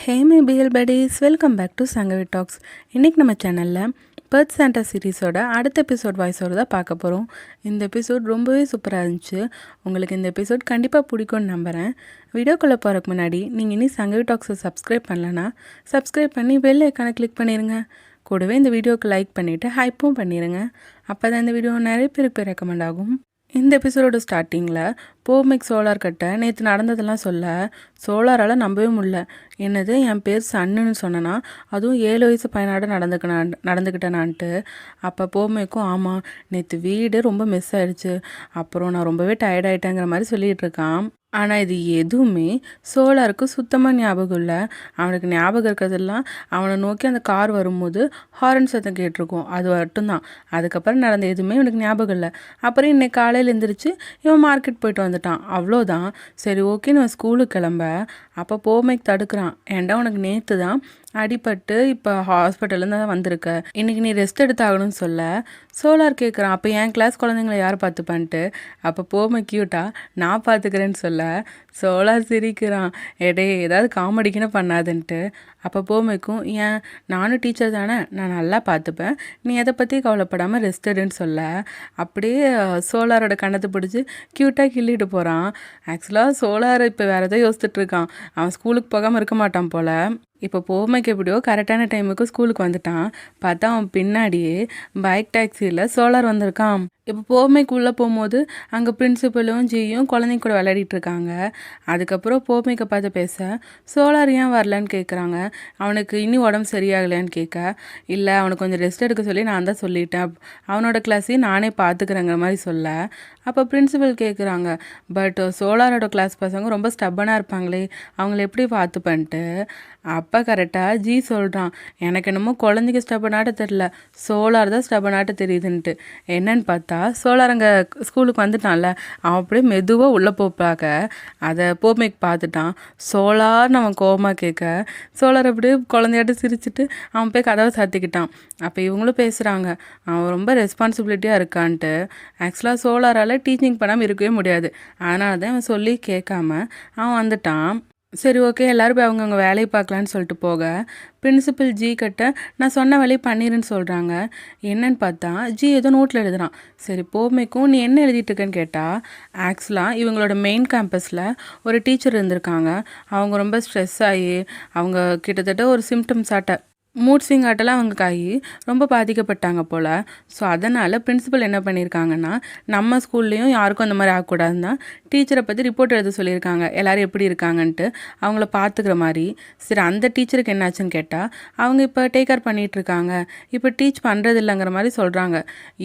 ஹே my பிஎல் buddies, welcome back to Sangavi talks. இன்றைக்கி நம்ம சேனலில் பர்த் சாண்டா சீரீஸோட அடுத்த எபிசோட் வாய்ஸோடு தான் பார்க்க போகிறோம். இந்த எபிசோட் ரொம்பவே சூப்பராக இருந்துச்சு. உங்களுக்கு இந்த எபிசோட் கண்டிப்பாக பிடிக்கும்னு நம்புகிறேன். வீடியோக்குள்ளே போகிறதுக்கு முன்னாடி நீங்கள் இனி சங்கவி டாக்ஸை சப்ஸ்கிரைப் பண்ணலன்னா சப்ஸ்கிரைப் பண்ணி பெல் ஐக்கானை கிளிக் பண்ணிடுங்க. கூடவே இந்த வீடியோவுக்கு லைக் பண்ணிவிட்டு ஹைப்பும் பண்ணிடுங்க. அப்போ தான் இந்த வீடியோ நிறைய பேருக்கு ரெக்கமெண்ட் ஆகும். இந்த எபிசோடோட ஸ்டார்டிங்கில் போமெக் சோலார் கிட்ட நேற்று நடந்ததெல்லாம் சொல்ல சோலாரால் நம்பவே முடியல. என்னது என் பேர் சன்னுன்னு சொன்னேன்னா அதுவும் 7 வயசு பையனாட நடந்துக்கிட்டேனான்ட்டு. அப்போ போமெக்கும் ஆமாம் நேற்று வீடு ரொம்ப மிஸ் ஆகிடுச்சு, அப்புறம் நான் ரொம்பவே டயர்டாயிட்டேங்கிற மாதிரி சொல்லிகிட்டு இருக்கான். ஆனால் இது எதுவுமே சோலாருக்கு சுத்தமாக ஞாபகம் இல்லை. அவனுக்கு ஞாபகம் இருக்கிறதெல்லாம் அவனை நோக்கி அந்த கார் வரும்போது ஹாரன் சத்தம் கேட்டிருக்கோம், அது மட்டும்தான். அதுக்கப்புறம் நடந்த எதுவுமே இவனுக்கு ஞாபகம் இல்லை. அப்புறம் இன்னைக்கு காலையில் எழுந்திரிச்சு இவன் மார்க்கெட் போயிட்டு வந்துட்டான், அவ்வளோதான். சரி ஓகேன்னு இவன் ஸ்கூலுக்கு கிளம்ப அப்போ போமெக் தடுக்கிறான். ஏன்டா உனக்கு நேற்று தான் அடிபட்டு இப்போ ஹாஸ்பிட்டல்லேருந்து தான் வந்திருக்க, இன்றைக்கி நீ ரெஸ்ட் எடுத்தாகணும்னு சொல்ல சோலார் கேட்குறான், அப்போ என் கிளாஸ் குழந்தைங்களை யார் பார்த்துப்பான்ட்டு. அப்போ போமெக் கியூட்டா நான் பார்த்துக்கிறேன்னு சொல்ல சோலார் சிரிக்கிறான், ஏதாவது காமெடிக்குன்னு பண்ணாதுன்ட்டு. அப்போ போமெக்கும் ஏன் நானும் டீச்சர் தானே, நான் நல்லா பார்த்துப்பேன், நீ எதை பற்றி கவலைப்படாமல் ரெஸ்ட் எடுன்னு சொல்ல அப்படியே சோலாரோட கண்ணத்தை பிடிச்சி க்யூட்டாக கிள்ளிட்டு போகிறான். ஆக்சுவலாக சோலார் இப்போ வேறு எதோ யோசிச்சுட்டு இருக்கான், அவன் ஸ்கூலுக்கு போகாமல் இருக்க மாட்டான் போல். இப்போ போமெக் எப்படியோ கரெக்டான டைமுக்கு ஸ்கூலுக்கு வந்துட்டான். பார்த்தா அவன் பின்னாடியே பைக் டாக்ஸியில் சோலார் வந்திருக்கான். இப்போ போமெக் உள்ளே போகும்போது அங்கே பிரின்சிபலும் ஜியும் குழந்தைங்க கூட விளையாடிட்டு இருக்காங்க. அதுக்கப்புறம் போமெக்கை பார்த்து பேச சோலார் ஏன் வரலன்னு கேட்குறாங்க. அவனுக்கு இன்னும் உடம்பு சரியாகலைன்னு கேட்க இல்லை அவனுக்கு கொஞ்சம் ரெஸ்ட் எடுக்க சொல்லி நான் தான் சொல்லிட்டேன், அவனோட கிளாஸையும் நானே பார்த்துக்கிறேங்கிற மாதிரி சொல்ல அப்போ பிரின்சிபல் கேட்குறாங்க, பட் சோலாரோட கிளாஸ் பசங்க ரொம்ப ஸ்டப்பனாக இருப்பாங்களே, அவங்கள எப்படி பார்த்துப்பன்ட்டு. அப்போ கரெக்டாக ஜி சொல்கிறான், எனக்கு என்னமோ குழந்தைக்கு ஸ்டப்பனாட்ட தெரில, சோலார் தான் ஸ்டப்பனாட்ட தெரியுதுன்ட்டு. என்னன்னு பார்த்தா சோலார் அங்கே ஸ்கூலுக்கு வந்துட்டான்ல, அவன் அப்படியே மெதுவாக உள்ளே போப்பாக்க அதை போமெக் பார்த்துட்டான். சோலார்னு அவன் கோபமாக கேட்க சோலார் அப்படியே குழந்தையாட்ட சிரிச்சுட்டு அவன் போய் கதவை சாத்திக்கிட்டான். அப்போ இவங்களும் பேசுகிறாங்க, அவன் ரொம்ப ரெஸ்பான்சிபிலிட்டியாக இருக்கான்ட்டு. ஆக்சுவலாக சோலாரால் டீச்சிங் பண்ணாமல் இருக்கவே முடியாது, அதனால தான் அவன் சொல்லி கேட்காம அவன் வந்துட்டான். சரி ஓகே எல்லோரும் போய் அவங்கவுங்க வேலையை பார்க்கலான்னு சொல்லிட்டு போக பிரின்சிபல் ஜி கிட்ட நான் சொன்ன வேலையை பண்ணிடுன்னு சொல்கிறாங்க. என்னன்னு பார்த்தா ஜி ஏதோ நோட்டில் எழுதுறான். சரி போமெக்கும் நீ என்ன எழுதிட்டு இருக்கேன்னு கேட்டால் ஆக்சுவலாக இவங்களோட மெயின் கேம்பஸில் ஒரு டீச்சர் இருந்திருக்காங்க. அவங்க ரொம்ப ஸ்ட்ரெஸ் ஆகி அவங்க கிட்டத்தட்ட ஒரு சிம்டம்ஸ் ஆட்ட மூட் ஸ்விங் ஆட்டெல்லாம் அவங்க ஆகி ரொம்ப பாதிக்கப்பட்டாங்க போல். ஸோ அதனால் பிரின்சிபல் என்ன பண்ணியிருக்காங்கன்னா நம்ம ஸ்கூல்லேயும் யாருக்கும் அந்த மாதிரி ஆகக்கூடாதுன்னு தான் டீச்சரை பற்றி ரிப்போர்ட் எழுத சொல்லியிருக்காங்க, எல்லோரும் எப்படி இருக்காங்கன்ட்டு அவங்கள பார்த்துக்கிற மாதிரி. சரி அந்த டீச்சருக்கு என்னாச்சுன்னு கேட்டால் அவங்க இப்போ டேக் கேர் பண்ணிகிட்ருக்காங்க, இப்போ டீச் பண்ணுறது இல்லைங்கிற மாதிரி சொல்கிறாங்க.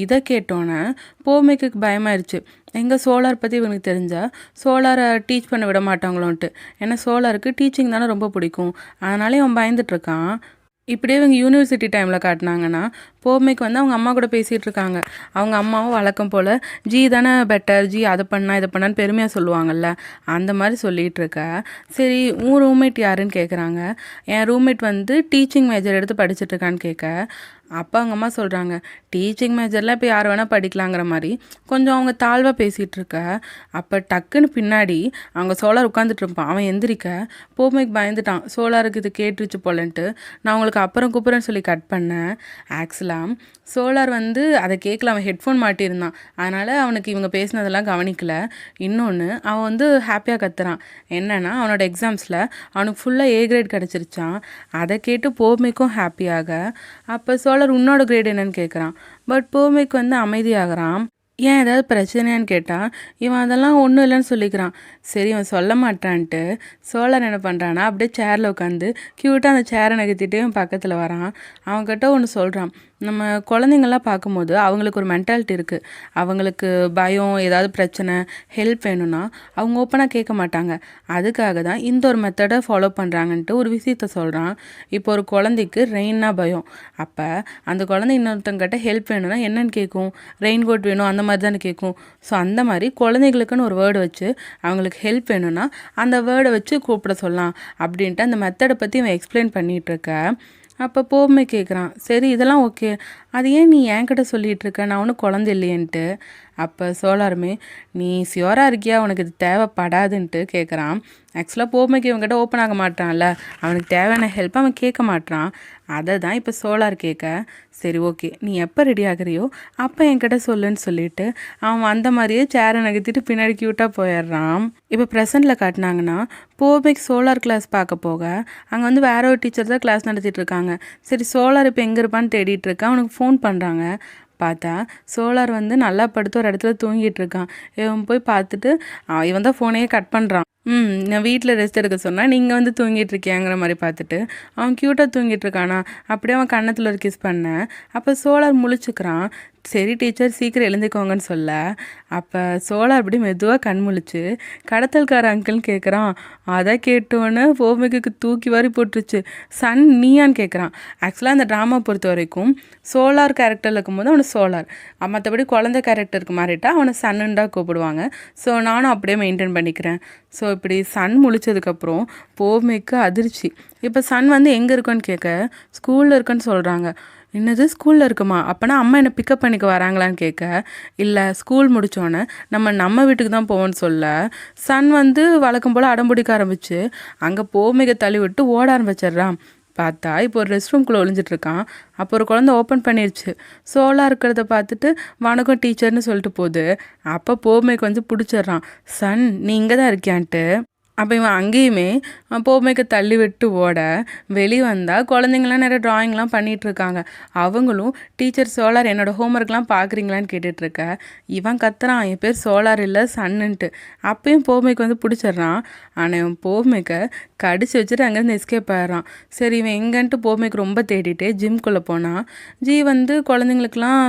இதை கேட்டோன்னே போமெக்கு பயமாயிருச்சு, எங்கள் சோலார் பற்றி இவனுக்கு தெரிஞ்சால் சோலாரை டீச் பண்ண விட மாட்டாங்களோன்ட்டு. ஏன்னா சோலாருக்கு டீச்சிங் தானே ரொம்ப பிடிக்கும், அதனாலே அவன் பயந்துட்டுருக்கான். இப்படியே இவங்க யூனிவர்சிட்டி டைமில் காட்டினாங்கன்னா போமெக் அவங்க அம்மா கூட பேசிகிட்டு இருக்காங்க. அவங்க அம்மாவும் வழக்கம் போல் ஜி தானே பெட்டர், ஜி அதை பண்ணா இதை பண்ணான்னு பெருமையாக சொல்லுவாங்கள்ல, அந்த மாதிரி சொல்லிகிட்டு இருக்க. சரி உன் ரூம்மேட் யாருன்னு கேட்குறாங்க. என் ரூம்மேட் டீச்சிங் மேஜர் எடுத்து படிச்சுட்ருக்கான்னு கேட்க அப்போ அவங்க அம்மா சொல்கிறாங்க, டீச்சிங் மேஜர்லாம் இப்போ யார் வேணால் படிக்கலாங்கிற மாதிரி கொஞ்சம் அவங்க தாழ்வாக பேசிகிட்டு இருக்க. அப்போ டக்குன்னு பின்னாடி அவங்க சோலார் உட்காந்துட்டு இருப்பான். அவன் எந்திரிக்க போமெக் பயந்துட்டான், சோலாருக்கு இது கேட்டுருச்சு போலன்ட்டு. நான் உங்களுக்கு அப்புறம் கூப்பிட்றேன்னு சொல்லி கட் பண்ணேன். ஆக்சுவலாக சோலார் அதை கேட்கல, அவன் ஹெட்ஃபோன் மாட்டியிருந்தான், அதனால் அவனுக்கு இவங்க பேசினதெல்லாம் கவனிக்கல. இன்னொன்று அவன் ஹாப்பியாக கத்துறான். என்னென்னா அவனோட எக்ஸாம்ஸில் அவனுக்கு ஃபுல்லாக A கிரேட் கிடச்சிருச்சான். அதை கேட்டு போமெக்கும் ஹாப்பியாக. அப்போ சோலார் உன்னோட கிரேட் என்னன்னு கேட்குறான். பட் போமெக் அமைதியாகிறான். ஏன் ஏதாவது பிரச்சனையான்னு கேட்டால் இவன் அதெல்லாம் ஒன்றும் இல்லைன்னு சொல்லிக்கிறான். சரி இவன் சொல்ல மாட்டான்ட்டு சோலார் என்ன பண்ணுறான்னா அப்படியே சேரில் உட்காந்து க்யூட்டாக அந்த சேரை நகர்த்திட்டு இவன் பக்கத்தில் வரான். அவன்கிட்ட ஒன்று சொல்கிறான், நம்ம குழந்தைங்கள்லாம் பார்க்கும்போது அவங்களுக்கு ஒரு மென்டாலிட்டி இருக்குது, அவங்களுக்கு பயம் ஏதாவது பிரச்சனை ஹெல்ப் வேணும்னா அவங்க ஓப்பனாக கேட்க மாட்டாங்க, அதுக்காக தான் இந்த ஒரு மெத்தடை ஃபாலோ பண்ணுறாங்கன்ட்டு ஒரு விஷயத்த சொல்கிறான். இப்போ ஒரு குழந்தைக்கு ரெயின்னா பயம், அப்போ அந்த குழந்தை இன்னொருத்தங்கிட்ட ஹெல்ப் வேணும்னா என்னென்னு கேட்கும், ரெயின் கோட் வேணும் அந்த மாதிரி தானே கேட்கும். ஸோ அந்த மாதிரி குழந்தைங்களுக்குன்னு ஒரு வேர்டு வச்சு அவங்களுக்கு ஹெல்ப் வேணும்னா அந்த வேர்டை வச்சு கூப்பிட சொல்லலாம் அப்படின்ட்டு அந்த மெத்தடை பற்றி அவன் எக்ஸ்பிளைன் பண்ணிகிட்ருக்க. அப்போ போமெக் கேட்குறான், சரி இதெல்லாம் ஓகே, அது ஏன் நீ என்கிட்ட சொல்லிகிட்டு இருக்க, நான் ஒன்றும் குழந்தை இல்லையன்ட்டு. அப்போ சோலாருமே, நீ ஷியோராக இருக்கியா, உனக்கு இது தேவைப்படாதுன்ட்டு கேட்குறான். ஆக்சுவலாக போமைக்கு இவங்ககிட்ட ஓப்பன் ஆக மாட்டான்ல, அவனுக்கு தேவையான ஹெல்ப் அவன் கேட்க மாட்டான். அதை தான் இப்போ சோலார் கேட்க, சரி ஓகே நீ எப்போ ரெடி ஆகுறியோ அப்போ என்கிட்ட சொல்லுன்னு சொல்லிட்டு அவன் அந்த மாதிரியே சேரை நகர்த்திட்டு பின்னாடி க்யூட்டாக போயிடுறான். இப்போ ப்ரெசண்டில் காட்டினாங்கன்னா போமைக்கு சோலார் கிளாஸ் பார்க்க போக அங்கே வந்து வேற ஒரு டீச்சர் தான் கிளாஸ் நடத்திட்டு இருக்காங்க. சரி சோலார் இப்போ எங்கே இருப்பான்னு தேடிட்டு இருக்கான். அவனுக்கு ஃபோன் பண்ணுறாங்க. பார்த்தா சோலார் வந்து நல்லா படுத்து ஒரு இடத்துல தூங்கிட்டு இருக்கான். இவன் போய் பார்த்துட்டு இவன் தான் ஃபோனையே கட் பண்ணுறான். நான் வீட்டில் ரெஸ்ட் எடுக்க சொன்னால் நீங்கள் வந்து தூங்கிட்டு இருக்கியாங்கிற மாதிரி பார்த்துட்டு அவன் க்யூட்டாக தூங்கிட்டு இருக்கானா. அப்படியே அவன் கன்னத்தில் ஒரு கிஸ் பண்ணேன். அப்போ சோலார் முழிச்சுக்கிறான். சரி டீச்சர் சீக்கிரம் எழுந்துக்கோங்கன்னு சொல்ல, அப்போ சோலார் அப்படி மெதுவாக கண் முழிச்சு கடத்தல்கார அங்கிள்னு கேட்குறான். அதை கேட்டோன்னே போமிக்கு தூக்கி வாரி போட்டுருச்சு. சன் நீயான்னு கேட்குறான். ஆக்சுவலாக அந்த ட்ராமா பொறுத்த வரைக்கும் சோலார் கேரக்டரில் இருக்கும்போது அவனை சோலார், மற்றபடி குழந்தை கேரக்டருக்கு மாறிட்டா அவனை சன்னுண்டா கூப்பிடுவாங்க. ஸோ நானும் அப்படியே மெயின்டைன் பண்ணிக்கிறேன். ஸோ இப்படி சன் முழிச்சதுக்கப்புறம் போமிக்கு அதிர்ச்சி. இப்போ சன் வந்து எங்கே இருக்குன்னு கேட்க ஸ்கூலில் இருக்குன்னு சொல்கிறாங்க. என்னது ஸ்கூலில் இருக்குமா, அப்போனா அம்மா என்னை பிக்கப் பண்ணிக்க வராங்களான்னு கேட்க, இல்லை ஸ்கூல் முடித்தோன்னே நம்ம வீட்டுக்கு தான் போவோன்னு சொல்ல சன் வந்து வழக்கம் போல் அடம்பிடிக்க ஆரம்பிச்சு அங்கே போமிக தள்ளி விட்டு ஓட ஆரம்பிச்சிடுறான். பார்த்தா இப்போ ஒரு ரெஸ்ட் ரூம்குள்ளே ஒளிஞ்சிட்ருக்கான். அப்போ ஒரு குழந்தை ஓப்பன் பண்ணிடுச்சு. சோலாக இருக்கிறத பார்த்துட்டு வணக்கம் டீச்சர்னு சொல்லிட்டு போகுது. அப்போ போமைக்கு வந்து பிடிச்சிட்றான். சன் நீ இங்கே தான் இருக்கியான்ட்டு. அப்போ இவன் அங்கேயுமே போமைக்கு தள்ளி விட்டு ஓட வெளியே வந்தால் குழந்தைங்களாம் நிறைய ட்ராயிங்லாம் பண்ணிகிட்ருக்காங்க. அவங்களும் டீச்சர் சோலார் என்னோடய ஹோம்ஒர்க்லாம் பார்க்குறீங்களான்னு கேட்டுட்ருக்க. இவன் கத்துறான் என் பேர் சோலார் இல்லை சன்னுன்ட்டு. அப்பயும் போமைக்கு வந்து பிடிச்சிட்றான். ஆனால் இவன் போமைக்க கடிச்சு வச்சுட்டு அங்கேருந்து எஸ்கேப் ஆயிடுறான். சரி இவன் எங்கன்ட்டு போமைக்கு ரொம்ப தேடிட்டு ஜிம்குள்ளே போனான். ஜி வந்து குழந்தைங்களுக்குலாம்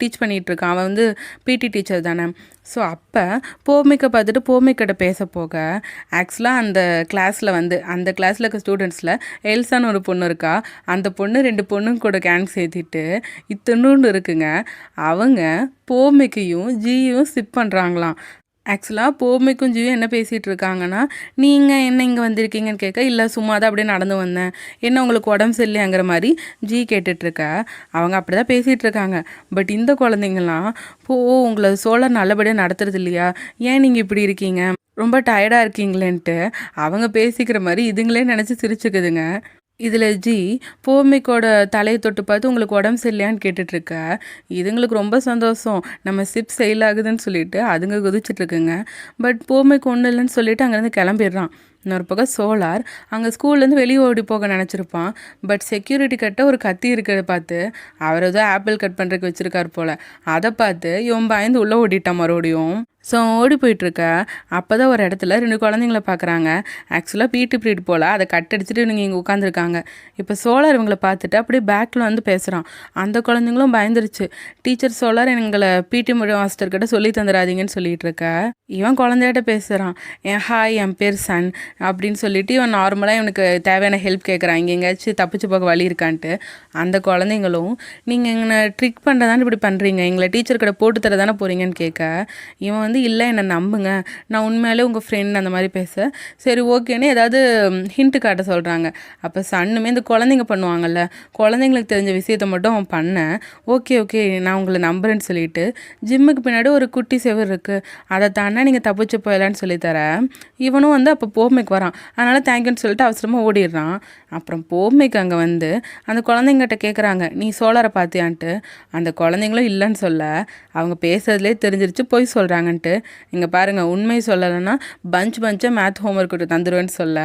டீச் பண்ணிகிட்ருக்கான். அவன் வந்து பிடி டீச்சர் தானே. ஸோ அப்போ போமிக்கை பார்த்துட்டு போமிக்கிட்ட பேச போக ஆக்சுவலாக அந்த கிளாஸில் இருக்க ஸ்டூடெண்ட்ஸில் எல்சான்னு ஒரு பொண்ணு இருக்கா. அந்த பொண்ணு 2 பொண்ணுங்க கூட கேங் சேர்த்திட்டு இத்தனூண்டு இருக்குங்க. அவங்க போமிக்கையும் ஜியும் சிப் பண்ணுறாங்களாம். ஆக்சுவலாக போமைக்கும் ஜியும் என்ன பேசிகிட்டு இருக்காங்கன்னா, நீங்கள் என்ன இங்கே வந்திருக்கீங்கன்னு கேட்க, இல்லை சும்மா தான் அப்படியே நடந்து வந்தேன், என்ன உங்களுக்கு உடம்பு சரியில்லைங்கிற மாதிரி ஜி கேட்டுட்ருக்க. அவங்க அப்படி தான் பேசிகிட்டு இருக்காங்க. பட் இந்த குழந்தைங்களாம் உங்களை சோலார் நல்லபடியாக நடத்துறது இல்லையா, ஏன் நீங்கள் இப்படி இருக்கீங்க, ரொம்ப டயர்டாக இருக்கீங்களேன்ட்டு அவங்க பேசிக்கிற மாதிரி இதுங்களே நினச்சி சிரிச்சுக்குதுங்க. இதில் ஜி போமிக்கோட தலையை தொட்டு பார்த்து உங்களுக்கு உடம்பு சரியில்லையான்னு கேட்டுட்ருக்க. இதுங்களுக்கு ரொம்ப சந்தோஷம், நம்ம சிப் செயல் ஆகுதுன்னு சொல்லிட்டு அதுங்க குதிச்சிட்ருக்குங்க. பட் போமிக்கு ஒன்றும் இல்லைன்னு சொல்லிட்டு அங்கேருந்து கிளம்பிடுறான். இன்னொரு பக்கம் சோலார் அங்கே ஸ்கூல்லேருந்து வெளியே ஓடி போக நினச்சிருப்பான். பட் செக்யூரிட்டி கிட்ட ஒரு கத்தி இருக்கிறத பார்த்து அவர் ஏதோ ஆப்பிள் கட் பண்ணுறதுக்கு வச்சுருக்கார் போல். அதை பார்த்து இவன் பயந்து உள்ளே ஓடிட்டான் மறுபடியும். ஸோ ஓடி போயிட்டுருக்க அப்போ தான் ஒரு இடத்துல 2 குழந்தைங்கள பார்க்குறாங்க. ஆக்சுவலாக பிடி பீரியட் போல் அதை கட்டடிச்சிட்டு இவங்க இங்கே உட்காந்துருக்காங்க. இப்போ சோலார் இவங்களை பார்த்துட்டு அப்படியே பேக்கில் வந்து பேசுகிறான். அந்த குழந்தைங்களும் பயந்துருச்சு. டீச்சர் சோலார் எங்களை பிடி மாஸ்டர்கிட்ட சொல்லி தந்துடாதீங்கன்னு சொல்லிட்டு இருக்க. இவன் குழந்தைகிட்ட பேசுகிறான். ஹாய் என் பேர் சன் அப்படின்னு சொல்லிட்டு இவன் நார்மலாக இவனுக்கு தேவையான ஹெல்ப் கேட்குறான், இங்கே எங்கேயாச்சும் தப்பிச்சு போக வழி இருக்கான்ட்டு. அந்த குழந்தைங்களும் நீங்கள் எங்களை ட்ரிக் பண்ணுறதானே இப்படி பண்ணுறீங்க, எங்களை டீச்சர் கிட்ட போட்டு தர தானே போகிறீங்கன்னு கேட்க, இவன் வந்து இல்லை என்னை நம்புங்க, நான் உண்மையாலே உங்கள் ஃப்ரெண்ட் அந்த மாதிரி பேச, சரி ஓகேன்னு ஏதாவது ஹிண்ட்டு காட்ட சொல்கிறாங்க. அப்போ சன்னுமே இந்த குழந்தைங்க பண்ணுவாங்கல்ல, குழந்தைங்களுக்கு தெரிஞ்ச விஷயத்த மட்டும் அவன் பண்ணேன். ஓகே நான் உங்களை நம்புறேன்னு சொல்லிட்டு ஜிம்முக்கு பின்னாடி ஒரு குட்டி செவர் இருக்குது, அதை தானே நீங்கள் தப்பிச்சு போயிடலான்னு சொல்லித்தரேன். இவனும் வந்து அப்போ போமைக்கு வரான். அதனால் தேங்க்யூன்னு சொல்லிட்டு அவசரமாக ஓடிடுறான். அப்புறம் போமைக்கு அங்கே வந்து அந்த குழந்தைங்கிட்ட கேட்குறாங்க, நீ சோலாரை பார்த்தியான்ட்டு. அந்த குழந்தைங்களும் இல்லைன்னு சொல்ல அவங்க பேசுறதுலே தெரிஞ்சிருச்சு போய் சொல்கிறாங்கன்ட்டு. இங்கே பாருங்கள், உண்மை சொல்லலைன்னா பஞ்சாக மேத் ஹோம்ஒர்க் தந்துடுவேன்னு சொல்ல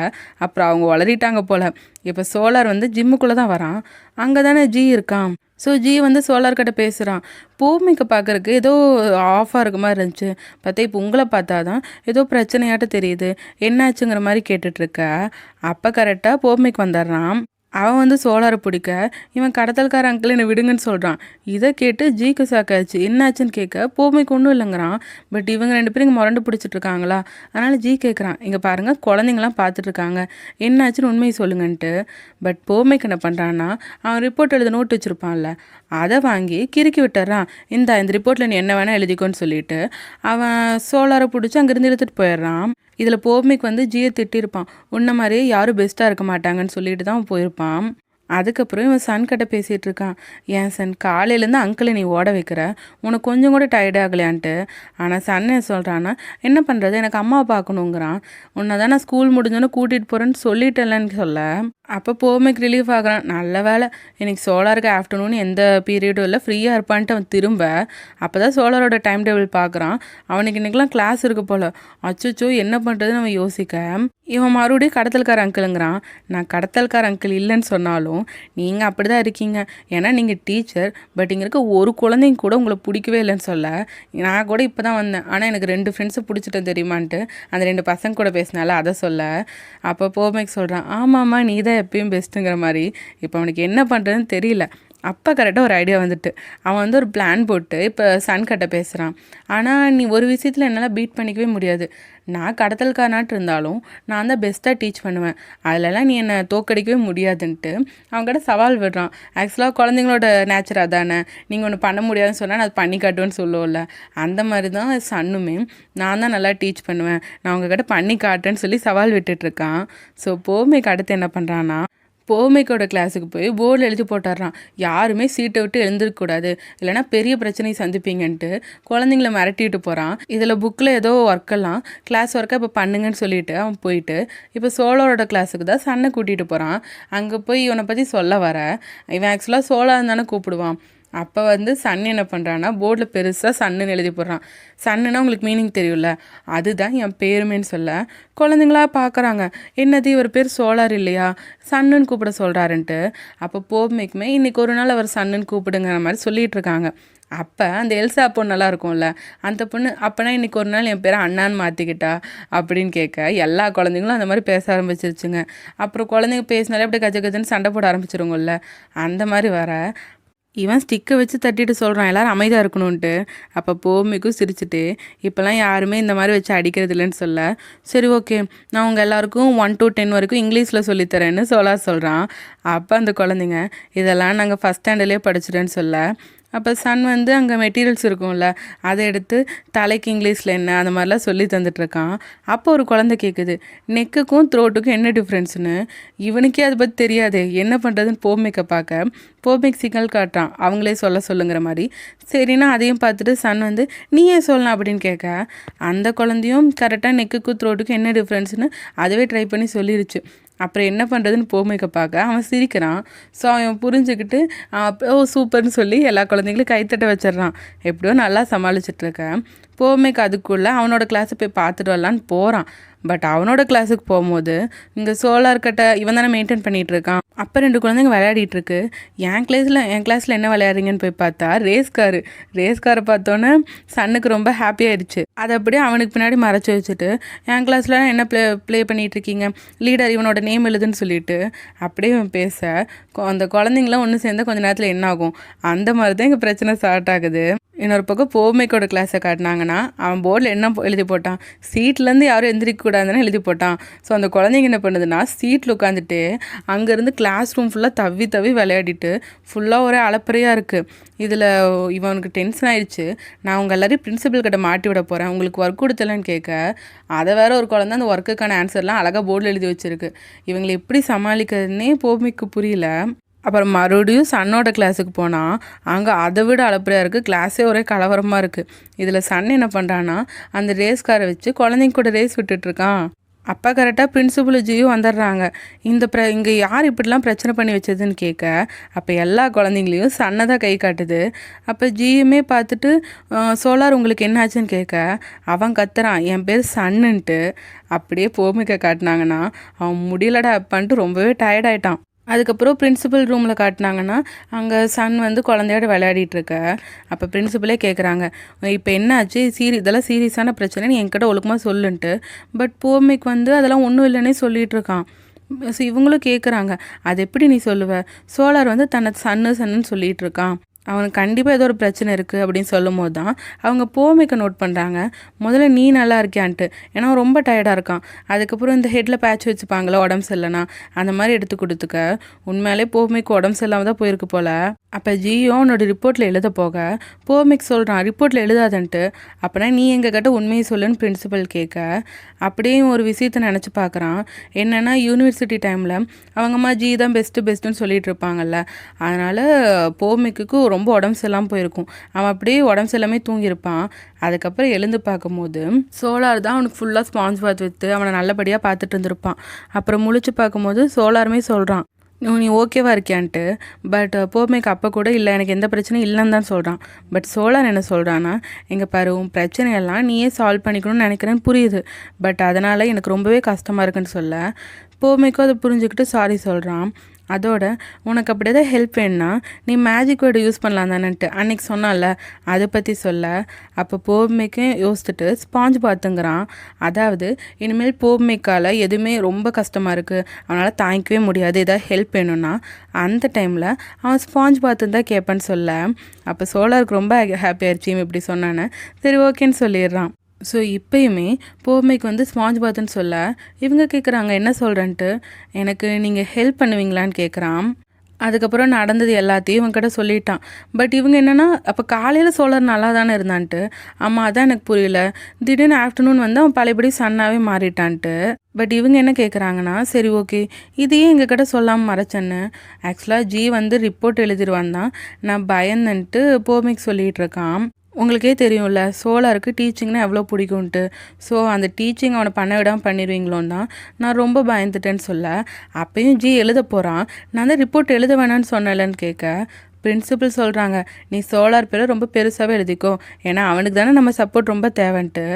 அப்புறம் அவங்க வளரிட்டாங்க போல். இப்போ சோலார் வந்து ஜிம்முக்குள்ளே தான் வரான். அங்கே தானே ஜி இருக்கான். ஸோ ஜி வந்து சோலார்கிட்ட பேசுகிறான். பூமிக்கு பார்க்குறக்கு ஏதோ ஆஃபாக இருக்க மாதிரி இருந்துச்சு, பார்த்தா இப்போ உங்களை பார்த்தா தான் ஏதோ பிரச்சனையாட்ட தெரியுது, என்னாச்சுங்கிற மாதிரி கேட்டுட்ருக்க. அப்போ கரெக்டாக பூமிக்கு வந்துடுறான். அவன் வந்து சோலாரை பிடிக்க இவன் கடத்தல்கார அங்கிள் என்னை விடுங்கன்னு சொல்கிறான். இதை கேட்டு ஜிக்கு சாக்காச்சு. என்னாச்சுன்னு கேட்க பூமிக்கு ஒன்றும் இல்லைங்கிறான். பட் இவங்க 2 பேரும் இங்கே முரண்டு பிடிச்சிட்ருக்காங்களா, அதனால் ஜி கேட்குறான், இங்கே பாருங்கள் குழந்தைங்களாம் பார்த்துட்ருக்காங்க, என்னாச்சுன்னு உண்மையை சொல்லுங்கன்ட்டு. பட் பூமிக்கு என்ன பண்ணுறான்னா, அவன் ரிப்போர்ட் எழுத நோட் வச்சுருப்பான்ல, அதை வாங்கி கிறுக்கி விட்டுறான். இந்த ரிப்போர்ட்டில் நீ என்ன வேணால் எழுதிக்கோன்னு சொல்லிட்டு அவன் சோலாரை பிடிச்சி அங்கேருந்து எடுத்துகிட்டு போயிடுறான். இதில் போமிக்கு வந்து ஜியை திட்டிருப்பான், உன்ன மாதிரியே யாரும் பெஸ்ட்டாக இருக்க மாட்டாங்கன்னு சொல்லிட்டு தான் போயிருப்பான். அதுக்கப்புறம் இவன் சன் கிட்ட பேசிகிட்டு இருக்கான். ஏன் சன், காலையிலேருந்து அங்கிளை நீ ஓட வைக்கிற, உனக்கு கொஞ்சம் கூட டயர்ட் ஆகலையான்ட்டு. ஆனால் சன் என்ன சொல்கிறான்னா, என்ன பண்ணுறது, எனக்கு அம்மாவை பார்க்கணுங்கிறான். உன்னை தான் நான் ஸ்கூல் முடிஞ்சோன்னு கூட்டிகிட்டு போகிறேன்னு சொல்லிட்டேன்லன்னு சொல்ல, அப்போ போமைக்கு ரிலீஃப் ஆகிறான். நல்ல வேலை இன்னைக்கு சோலாருக்கு ஆஃப்டர்நூன் எந்த பீரியடும் இல்லை, ஃப்ரீயாக இருப்பான்ட்டு அவன் திரும்ப அப்போ தான் சோலாரோட டைம் டேபிள் பார்க்குறான். அவனுக்கு இன்றைக்கெலாம் கிளாஸ் இருக்குது போல். அச்சோ என்ன பண்ணுறதுன்னு அவன் யோசிக்க, இவன் மறுபடியும் கடத்தல்கார அங்கிளுங்கிறான். நான் கடத்தல்கார அங்கிள் இல்லைன்னு சொன்னாலும் நீங்கள் அப்படி தான் இருக்கீங்க, ஏன்னா நீங்கள் டீச்சர். பட் இங்கே இருக்க ஒரு குழந்தைங்க கூட உங்களை பிடிக்கவே இல்லைன்னு சொல்ல, நான் கூட இப்போ தான் வந்தேன், ஆனால் எனக்கு 2 ஃப்ரெண்ட்ஸை பிடிச்சிட்டேன் தெரியுமான்ட்டு அந்த 2 பசங்க கூட பேசினால அதை சொல்ல, அப்போ போமேக் சொல்கிறான், ஆமாம்மா நீ தான் எப்பயும் பெஸ்ட்டுங்கிற மாதிரி. இப்போ அவனுக்கு என்ன பண்ணுறதுன்னு தெரியல. அப்போ கரெக்டாக ஒரு ஐடியா வந்துட்டு அவன் வந்து ஒரு பிளான் போட்டு இப்போ சன் கிட்ட பேசுகிறான். ஆனால் நீ ஒரு விஷயத்தில் என்னால் பீட் பண்ணிக்கவே முடியாது. நான் கடத்தல்காரனாட்டு இருந்தாலும் நான் தான் பெஸ்ட்டாக டீச் பண்ணுவேன், அதிலலாம் நீ என்னை தோக்கடிக்கவே முடியாதுன்ட்டு அவங்ககிட்ட சவால் விடுறான். ஆக்சுவலாக குழந்தைங்களோட நேச்சர் அதானே, நீங்கள் ஒன்று பண்ண முடியாதுன்னு சொன்னால் நான் அது பண்ணி காட்டுவேன்னு சொல்லுவோம்ல, அந்த மாதிரி தான் சன்னுமே நான் தான் நல்லா டீச் பண்ணுவேன், நான் உங்ககிட்ட பண்ணி காட்டுறேன்னு சொல்லி சவால் விட்டுட்ருக்கான். ஸோ போமேக்கு அடுத்து என்ன பண்ணுறான்னா, போமேக்கோட கிளாஸுக்கு போய் போர்டில் எழுதி போட்டுடுறான், யாருமே சீட்டை விட்டு எழுந்திருக்கக்கூடாது, இல்லைனா பெரிய பிரச்சனையை சந்திப்பீங்கன்ட்டு குழந்தைங்கள மிரட்டிட்டு போகிறான். இதில் புக்கில் ஏதோ ஒர்க்கெல்லாம் கிளாஸ் ஒர்க்கை இப்போ பண்ணுங்கன்னு சொல்லிட்டு அவன் போயிட்டு இப்போ சோலாரோட கிளாஸுக்கு தான் சன்னை கூட்டிகிட்டு போகிறான். அங்கே போய் இவனை பற்றி சொல்ல வர, இவன் ஆக்சுவலாக சோலார் தானே கூப்பிடுவான். அப்போ வந்து சன் என்ன பண்ணுறான்னா போர்டில் பெருசாக சன்னுன்னு எழுதி போடுறான். சன்னுன்னா உங்களுக்கு மீனிங் தெரியும்ல, அதுதான் என் பேருமேன்னு சொல்ல குழந்தைங்களா பார்க்குறாங்க, என்னது இவர் பேர் சோலார் இல்லையா, சன்னுன்னு கூப்பிட சொல்கிறாருன்ட்டு. அப்போ போமேக்குமே இன்றைக்கி ஒரு நாள் அவர் சன்னுன்னு கூப்பிடுங்கிற மாதிரி சொல்லிகிட்டு இருக்காங்க. அப்போ அந்த எல்சா பொண்ணெல்லாம் இருக்கும்ல, அந்த பொண்ணு அப்போனா இன்றைக்கி ஒரு நாள் என் பேரை அண்ணான்னு மாற்றிக்கிட்டா அப்படின்னு கேட்க எல்லா குழந்தைங்களும் அந்த மாதிரி பேச ஆரம்பிச்சிருச்சுங்க. அப்புறம் குழந்தைங்க பேசினாலே அப்படியே கஜ கஜன்னு சண்டை போட ஆரம்பிச்சிருங்கல்ல, அந்த மாதிரி வர இவன் ஸ்டிக்கை வச்சு தட்டிட்டு சொல்கிறான் எல்லோரும் அமைதியாக இருக்கணும்ன்ட்டு. அப்போ போமிக்கும் சிரிச்சுட்டு, இப்போல்லாம் யாருமே இந்த மாதிரி வச்சு அடிக்கிறது இல்லைன்னு சொல்ல, சரி ஓகே நான் உங்கள் எல்லாருக்கும் 1 to 10 வரைக்கும் இங்கிலீஷில் சொல்லித்தரேன்னு சொல்கிறான். அப்போ அந்த குழந்தைங்க இதெல்லாம் நாங்கள் ஃபஸ்ட் ஸ்டாண்டர்ட்லேயே படிச்சிட்டேன்னு சொல்ல, அப்போ சன் வந்து அங்கே மெட்டீரியல்ஸ் இருக்கும்ல, அதை எடுத்து தலைக்கு இங்கிலீஷில் என்ன அந்த மாதிரிலாம் சொல்லி தந்துட்டுருக்கான். அப்போ ஒரு குழந்தை கேட்குது, நெக்குக்கும் த்ரோட்டுக்கும் என்ன டிஃப்ரென்ஸ்னு. இவனுக்கே அதை பற்றி தெரியாது, என்ன பண்ணுறதுன்னு போமேக்கை பார்க்க போமேக் சிக்னல் காட்டுறான் அவங்களே சொல்லுங்கிற மாதிரி. சரின்னா அதையும் பார்த்துட்டு சன் வந்து நீ ஏன் சொல்லலாம் அப்படின்னு கேட்க, அந்த குழந்தையும் கரெக்டாக நெக்குக்கும் த்ரோட்டுக்கும் என்ன டிஃப்ரென்ஸ்னு அதுவே ட்ரை பண்ணி சொல்லிருச்சு. அப்புறம் என்ன பண்ணுறதுன்னு போமேக்க பார்க்க அவன் சிரிக்கிறான். ஸோ அவன் புரிஞ்சுக்கிட்டு ஓ சூப்பர்னு சொல்லி எல்லா குழந்தைங்களும் கைத்தட்ட வச்சிட்றான். எப்படியோ நல்லா சமாளிச்சிட்ருக்கேன். போமேக்கு அதுக்குள்ளே அவனோட கிளாஸை போய் பார்த்துட்டு வரலான்னு போகிறான். பட் அவனோட கிளாஸுக்கு போகும்போது இங்கே சோலார் கட்டை இவன் தானே மெயின்டைன் பண்ணிகிட்டு இருக்கான். அப்போ 2 குழந்தைங்க விளையாடிட்டுருக்கு. என் கிளாஸில் என்ன விளையாடுறீங்கன்னு போய் பார்த்தா ரேஸ் காரை பார்த்தோன்னே சன்னுக்கு ரொம்ப ஹாப்பி ஆயிடுச்சு. அதை அப்படியே அவனுக்கு பின்னாடி மறைச்சி வச்சுட்டு என் கிளாஸில் என்ன ப்ளே பண்ணிகிட்ருக்கீங்க, லீடர் இவனோட நேம் எழுதுன்னு சொல்லிட்டு அப்படியே இவன் பேச அந்த குழந்தைங்களாம் ஒன்று சேர்ந்தால் கொஞ்சம் நேரத்தில் என்ன ஆகும், அந்த மாதிரி தான் இங்கே பிரச்சனை ஸ்டார்ட் ஆகுது. இன்னொரு பக்கம் போமேக்கோட கிளாஸை காட்டினாங்கன்னா அவன் போர்டில் என்ன எழுதி போட்டான், சீட்லேருந்து யாரும் எந்திரிக்கக்கூடாதுன்னு எழுதி போட்டான். ஸோ அந்த குழந்தைங்க என்ன பண்ணுதுன்னா சீட்டில் உட்காந்துட்டு அங்கேருந்து கிளாஸ் ரூம் ஃபுல்லாக தவி விளையாடிட்டு ஃபுல்லாக ஒரே அலப்பறையாக இருக்குது. இதில் இவனுக்கு டென்ஷன் ஆயிடுச்சு. நான் உங்கள் எல்லாரையும் பிரின்சிபல் கிட்ட மாட்டி விட போகிறேன், உங்களுக்கு ஒர்க் கொடுத்தலன்னு கேட்க, அதை வேற ஒரு குழந்தை அந்த ஒர்க்குக்கான ஆன்சர்லாம் அழகாக போர்டில் எழுதி வச்சுருக்கு. இவங்களை எப்படி சமாளிக்கிறதுனே போமிக்கு புரியல. அப்புறம் மறுபடியும் சன்னோட கிளாஸுக்கு போனால் அங்கே அதை விட அலப்பறையாக இருக்குது, கிளாஸே ஒரே கலவரமாக இருக்குது. இதில் சன் என்ன பண்ணுறான்னா அந்த ரேஸ்காரை வச்சு குழந்தைங்க கூட ரேஸ் விட்டுட்ருக்கான். அப்போ கரெக்டாக பிரின்சிபல் ஜியும் வந்துடுறாங்க. இங்கே யார் இப்படிலாம் பிரச்சனை பண்ணி வச்சதுன்னு கேட்க, அப்போ எல்லா குழந்தைங்களையும் சன்னை தான் கை காட்டுது. அப்போ ஜியுமே பார்த்துட்டு சோலார் உங்களுக்கு என்ன ஆச்சுன்னு கேட்க, அவன் கத்துறான் என் பேர் சன்னுன்ட்டு. அப்படியே போமிக்க காட்டினாங்கன்னா அவன் முடியலடா அப்பான்ட்டு ரொம்பவே டயர்டாயிட்டான். அதுக்கப்புறம் பிரின்சிபல் ரூமில் காட்டினாங்கன்னா அங்கே சன் வந்து குழந்தையோட விளையாடிட்டுருக்க. அப்போ பிரின்சிபலே கேட்குறாங்க, இப்போ என்னாச்சு, இதெல்லாம் சீரியஸான பிரச்சனை, நீ என்கிட்ட ஒழுக்கமாக சொல்லுன்ட்டு. பட் போமிக்கு வந்து அதெல்லாம் ஒன்றும் இல்லைன்னே சொல்லிகிட்டு இருக்கான். ஸோ இவங்களும் கேட்குறாங்க, அது எப்படி நீ சொல்லுவ, சோலார் வந்து தன்னை சன்னுன்னு சொல்லிகிட்டு இருக்கான், அவனுக்கு கண்டிப்பாக ஏதோ ஒரு பிரச்சனை இருக்குது அப்படின்னு சொல்லும் போது தான் அவங்க போமேக்க நோட் பண்ணுறாங்க. முதல்ல நீ நல்லா இருக்கியான்ட்டு, ஏன்னா ரொம்ப டயர்டாக இருக்கான். அதுக்கப்புறம் இந்த ஹெட்டில் பேட்ச் வச்சுப்பாங்களா உடம்பு சரியில்லைனா, அந்த மாதிரி எடுத்து கொடுத்துக்க. உண்மையிலே போமேக்கு உடம்பு சரியில்லாமல் தான் போயிருக்கு போல். அப்போ ஜியோ அவனோட ரிப்போர்ட்டில் எழுத போக போமிக் சொல்கிறான் ரிப்போர்ட்டில் எழுதாதன்ட்டு. அப்போனா நீ எங்ககிட்ட உண்மையை சொல்லுன்னு பிரின்சிபல் கேட்க அப்படியே ஒரு விஷயத்தை நினச்சி பார்க்குறான். என்னென்னா யூனிவர்சிட்டி டைமில் அவங்க அம்மா ஜி தான் பெஸ்ட்டுன்னு சொல்லிட்டு இருப்பாங்கல்ல, அதனால் போமிக்கு ரொம்ப உடம்பு சரியில்லாமல் போயிருக்கும். அவன் அப்படியே உடம்பு சரியில்லாமே தூங்கியிருப்பான். அதுக்கப்புறம் எழுந்து பார்க்கும்போது சோலார் தான் அவனுக்கு ஃபுல்லாக ஸ்பாஞ்ச் பாத் விற்று அவனை நல்லபடியாக பார்த்துட்டு இருந்திருப்பான். அப்புறம் முழிச்சு பார்க்கும்போது சோலாருமே சொல்கிறான் நீ ஓகேவா இருக்கியான்ட்டு. பட் போமேக்கு அப்போ கூட இல்லை எனக்கு எந்த பிரச்சனையும் இல்லைன்னு தான் சொல்கிறான். பட் சோலார் என்ன சொல்கிறான்னா எங்கள் பாரு உன் பிரச்சனையெல்லாம் நீயே சால்வ் பண்ணிக்கணும்னு நினைக்கிறேன்னு புரியுது, பட் அதனால் எனக்கு ரொம்பவே கஷ்டமாக இருக்குன்னு சொல்ல போமேக்கும் அதை புரிஞ்சுக்கிட்டு சாரி சொல்கிறான். அதோட உனக்கு அப்படி ஏதாவது ஹெல்ப் வேணுன்னா நீ மேஜிக் வேர்டு யூஸ் பண்ணலாம் தானேன்ட்டு அன்றைக்கி சொன்னால அதை பற்றி சொல்ல. அப்போ போப்மேக்கும் யோசிச்சுட்டு ஸ்பாஞ்ச் பாத்துங்கிறான். அதாவது இனிமேல் போப்மேக்கால் எதுவுமே ரொம்ப கஷ்டமாக இருக்குது, அவனால் தாங்கிக்கவே முடியாது, ஏதாவது ஹெல்ப் வேணும்னா அந்த டைமில் அவன் ஸ்பாஞ்ச் பாத்துன்னு தான் கேட்பான்னு சொல்ல. அப்போ சோலாருக்கு ரொம்ப ஹாப்பி ஆயிடுச்சு இப்படி சொன்னானே. சரி ஓகேன்னு சொல்லிடுறான். ஸோ இப்போயுமே போமைக்கு ஸ்பாஞ்ச் பாத்துன்னு சொல்ல இவங்க கேட்குறாங்க என்ன சொல்கிறேன்ட்டு. எனக்கு நீங்கள் ஹெல்ப் பண்ணுவீங்களான்னு கேட்குறான். அதுக்கப்புறம் நடந்தது எல்லாத்தையும் இவங்ககிட்ட சொல்லிட்டான். பட் இவங்க என்னென்னா அப்போ காலையில் சோலார் நல்லா தானே இருந்தான்ட்டு. ஆமாம் அதான் எனக்கு புரியல, திடீர்னு ஆஃப்டர்நூன் அவன் பழையபடி சன்னாகவே மாறிட்டான்ட்டு. பட் இவங்க என்ன கேட்குறாங்கன்னா சரி ஓகே இதையே எங்ககிட்ட சொல்லாமல் மறைச்சேன்னு. ஆக்சுவலாக ஜி ரிப்போர்ட் எழுதிடுவான் தான் நான் பயந்துன்ட்டு போமைக்கு சொல்லிகிட்டு இருக்கான். உங்களுக்கே தெரியும்ல சோலாருக்கு டீச்சிங்னா எவ்வளோ பிடிக்கும்ன்ட்டு. ஸோ அந்த டீச்சிங் அவனை பண்ண விடாமல் பண்ணிடுவீங்களோன்னு தான் நான் ரொம்ப பயந்துட்டேன்னு சொல்ல. அப்பயும் ஜி எழுத போகிறான். நான் தான் ரிப்போர்ட் எழுத வேணான்னு சொன்னேன்லன்னு கேட்க பிரின்சிபல் சொல்கிறாங்க நீ சோலார் பேரை ரொம்ப பெருசாகவே எழுதிக்கோ, ஏன்னா அவனுக்கு தானே நம்ம சப்போர்ட் ரொம்ப தேவைன்ட்டு.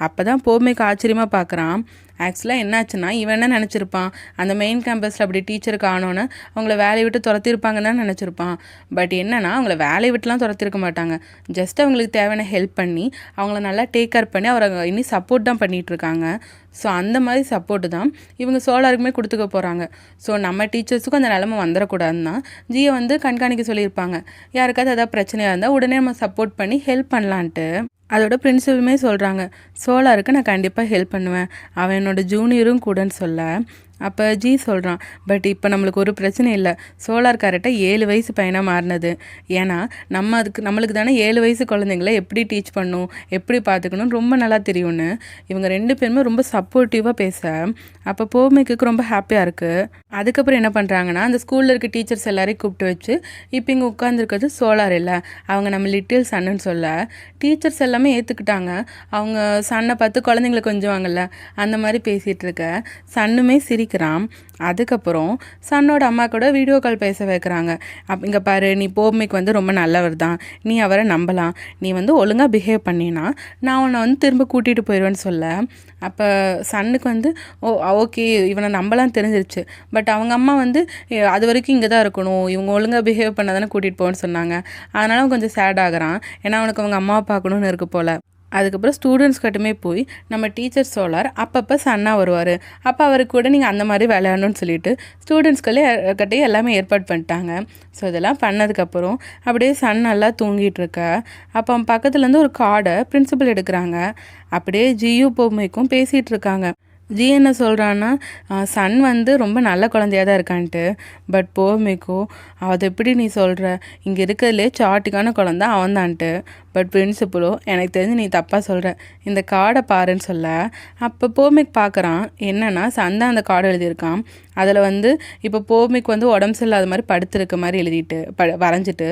அப்போ தான் போமைக்கு ஆச்சரியமாக பார்க்குறான். ஆக்சுவலாக என்னாச்சுன்னா இவன் என்ன நினச்சிருப்பான் அந்த மெயின் கேம்பஸில் அப்படி டீச்சருக்கு ஆனோன்னு அவங்கள வேலையை விட்டு துரத்திருப்பாங்கன்னு தான் நினச்சிருப்பான். பட் என்னன்னா அவங்கள வேலையை விட்டுலாம் துரத்திருக்க மாட்டாங்க, ஜஸ்ட் அவங்களுக்கு தேவையான ஹெல்ப் பண்ணி அவங்கள நல்லா டேக் கேர் பண்ணி அவரை இன்னும் சப்போர்ட் தான் பண்ணிகிட்ருக்காங்க. ஸோ அந்த மாதிரி சப்போர்ட்டு தான் இவங்க சோலாருக்குமே கொடுத்துக்க போகிறாங்க. ஸோ நம்ம டீச்சர்ஸுக்கும் அந்த நிலமை வந்துடக்கூடாதுன்னு தான் ஜியை கண்காணிக்க சொல்லியிருப்பாங்க. யாருக்காவது ஏதாவது பிரச்சனையாக இருந்தால் உடனே நம்ம சப்போர்ட் பண்ணி ஹெல்ப் பண்ணலான்ட்டு. அதோட பிரின்சிபலுமே சொல்கிறாங்க சோலாருக்கு நான் கண்டிப்பாக ஹெல்ப் பண்ணுவேன், அவன் என்னோட ஜூனியரும் கூடன்னு சொல்ல. அப்போ ஜி சொல்கிறான் பட் இப்போ நம்மளுக்கு ஒரு பிரச்சனை இல்லை, சோலார் கரெக்டாக 7 வயசு பையனாக மாறினது. ஏன்னா நம்மளுக்கு தானே 7 வயசு குழந்தைங்கள எப்படி டீச் பண்ணணும் எப்படி பார்த்துக்கணும்னு ரொம்ப நல்லா தெரியும்னு இவங்க 2 பேருமே ரொம்ப சப்போர்ட்டிவாக பேச அப்போ போமைக்கு ரொம்ப ஹாப்பியாக இருக்குது. அதுக்கப்புறம் என்ன பண்ணுறாங்கன்னா அந்த ஸ்கூலில் இருக்க டீச்சர்ஸ் எல்லாரையும் கூப்பிட்டு வச்சு இப்போ இங்கே உட்காந்துருக்கிறது சோலார் இல்லை அவங்க நம்ம லிட்டில் சன்னு சொல்ல டீச்சர்ஸ் எல்லாமே ஏற்றுக்கிட்டாங்க. அவங்க சன்னை பார்த்து குழந்தைங்களை கொஞ்சுவாங்கல்ல அந்த மாதிரி பேசிகிட்டு இருக்க சன்னுமே சிரிக்கிறான். அதுக்கப்புறம் சன்னோட அம்மா கூட வீடியோ கால் பேச வைக்கிறாங்க. இங்கே பாரு நீ போமைக்கு ரொம்ப நல்லவர் தான், நீ அவரை நம்பலாம், நீ ஒழுங்காக பிஹேவ் பண்ணினா நான் உன்னை திரும்ப கூட்டிகிட்டு போயிடுவேன்னு சொல்ல. அப்போ சன்னுக்கு ஓகே இவனை நம்பலாம் தெரிஞ்சிருச்சு, பட் அவங்க அம்மா அது வரைக்கும் இங்கே தான் இருக்கணும், இவங்க ஒழுங்காக பிஹேவ் பண்ண தானே கூட்டிகிட்டு போகணும்னு சொன்னாங்க. அதனால அவன் கொஞ்சம் சேட் ஆகிறான், ஏன்னா அவனுக்கு அவங்க அம்மாவை பார்க்கணுன்னு இருக்கு போல். அதுக்கப்புறம் ஸ்டூடெண்ட்ஸ் கிட்டமே போய் நம்ம டீச்சர் சோலார் அப்பப்போ சன்னாக வருவார், அப்போ அவருக்கு கூட நீங்கள் அந்த மாதிரி விளையாடணும்னு சொல்லிட்டு ஸ்டூடெண்ட்ஸ்களே எல்லாமே ஏற்பாடு பண்ணிட்டாங்க. ஸோ இதெல்லாம் பண்ணதுக்கப்புறம் அப்படியே சன் நல்லா தூங்கிட்டு இருக்க. அப்போ அவன் பக்கத்துலேருந்து ஒரு கார்டை பிரின்சிபல் எடுக்கிறாங்க. அப்படியே ஜியு பொம்மைக்கும் பேசிகிட்டு இருக்காங்க. ஜி என்ன சொல்கிறான்னா சன் ரொம்ப நல்ல குழந்தையாக தான் இருக்கான்ட்டு. பட் போமைக்கோ அதை எப்படி நீ சொல்கிற, இங்கே இருக்கிறதுலே சாட்டிக்கான குழந்த அவன்தான்ட்டு. பட் பிரின்சிபலோ எனக்கு தெரிஞ்சு நீ தப்பாக சொல்கிற, இந்த கார்டை பாருன்னு சொல்ல. அப்போ போமைக்கு பார்க்குறான் என்னென்னா சன் தான் அந்த கார்டை எழுதியிருக்கான். அதில் இப்போ போமைக்கு உடம்பு சரியில்லாத மாதிரி படுத்திருக்க மாதிரி எழுதிட்டு வரைஞ்சிட்டு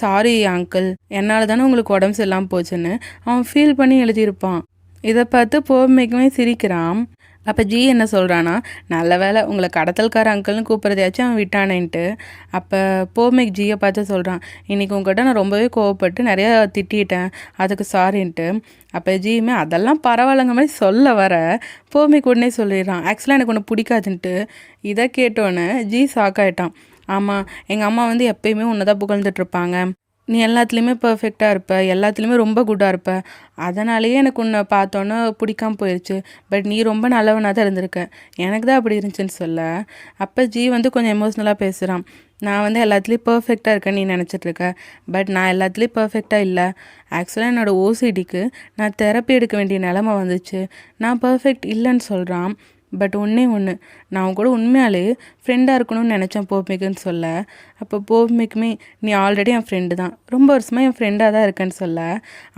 சாரி அங்கிள் என்னால் தானே உங்களுக்கு உடம்பு சரியில்லாமல் போச்சுன்னு அவன் ஃபீல் பண்ணி எழுதியிருப்பான். இதை பார்த்து போமைக்குமே சிரிக்கிறான். அப்போ ஜி என்ன சொல்கிறான்னா நல்ல வேலை உங்களை கடத்தல்கார அங்கிள்னு கூப்பிட்றதையாச்சும் அவன் விட்டானேன்ட்டு. அப்போ போமைக்கு ஜியை பார்த்து சொல்கிறான் இன்றைக்கி உங்கள்கிட்ட நான் ரொம்பவே கோவப்பட்டு நிறையா திட்டிட்டேன், அதுக்கு சாரின்ட்டு. அப்போ ஜியுமே அதெல்லாம் பரவாயில்லங்க மாதிரி சொல்ல வர போமைக்கு உடனே சொல்லிடுறான் ஆக்சுவலாக எனக்கு ஒன்று பிடிக்காதுன்ட்டு. இதை கேட்டோன்னே ஜி ஷாக் ஆகிட்டான். ஆமாம் எங்கள் அம்மா எப்பயுமே உன்னை தான் புகழ்ந்துட்டுருப்பாங்க, நீ எல்லாத்துலேயுமே பர்ஃபெக்டாக இருப்ப, எல்லாத்துலேயுமே ரொம்ப குட்டாக இருப்ப, அதனாலேயே எனக்கு உன்னை பார்த்தோன்னே பிடிக்காமல் போயிடுச்சு. பட் நீ ரொம்ப நல்லவனாக தான் இருந்திருக்க, எனக்கு தான் அப்படி இருந்துச்சுன்னு சொல்ல. அப்போ ஜி கொஞ்சம் எமோஷ்னலாக பேசுகிறான். நான் எல்லாத்துலேயும் பர்ஃபெக்டாக இருக்கேன்னு நீ நினச்சிட்ருக்க, பட் நான் எல்லாத்துலேயும் பர்ஃபெக்டாக இல்லை. ஆக்சுவலாக என்னோடய ஓசிடிக்கு நான் தெரப்பி எடுக்க வேண்டிய நிலமை வந்துச்சு, நான் பர்ஃபெக்ட் இல்லைன்னு சொல்கிறான். பட் ஒன்றே ஒன்று, நான் அவன் கூட உண்மையாலே ஃப்ரெண்டாக இருக்கணும்னு நினச்சேன் போப்மிக்குன்னு சொல்ல. அப்போ போப்மிக்குமே நீ ஆல்ரெடி என் ஃப்ரெண்டு தான், ரொம்ப வருஷமாக என் ஃப்ரெண்டாக தான் இருக்கேன்னு சொல்ல.